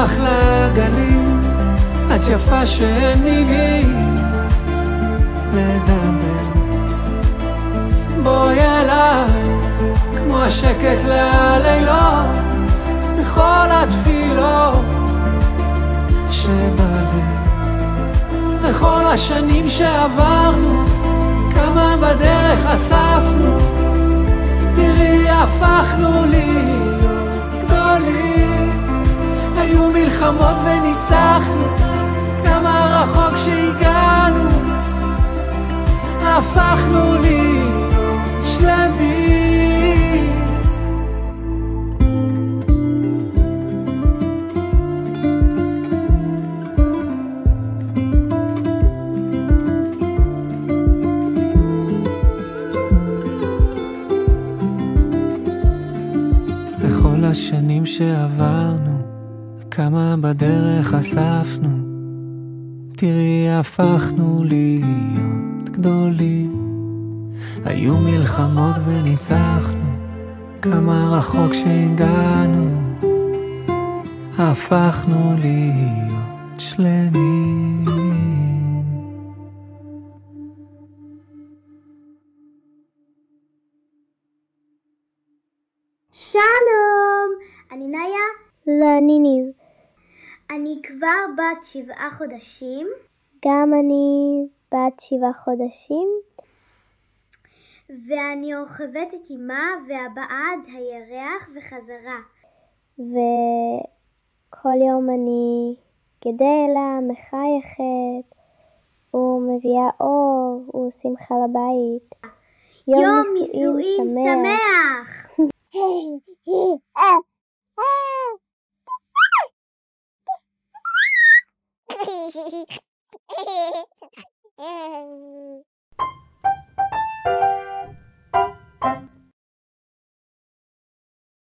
לנוח לגלים, את יפה שאין מילים לדבר. בואי אליי כמו השקט ללילות, בכל התפילות שבלב. בכל השנים שעברנו, כמה בדרך אספנו, תראי הפכנו להיות גדולים. היו מלחמות וניצחנו, כמה רחוק שהגענו, הפכנו להיות שלמים. בכל השנים שעברנו, כמה בדרך אספנו, תראי הפכנו להיות גדולים. היו מלחמות וניצחנו, כמה רחוק שהגענו, הפכנו להיות שלמים. שלום, אני נאיה. לא, אני ניב. אני כבר בת 7 חודשים. גם אני בת 7 חודשים. ואני רוכבת את אמא ואבא עד הירח וחזרה. וכל יום אני גדלה, מחייכת, ומביאה אור ושמחה לבית. יום נישואין שמח!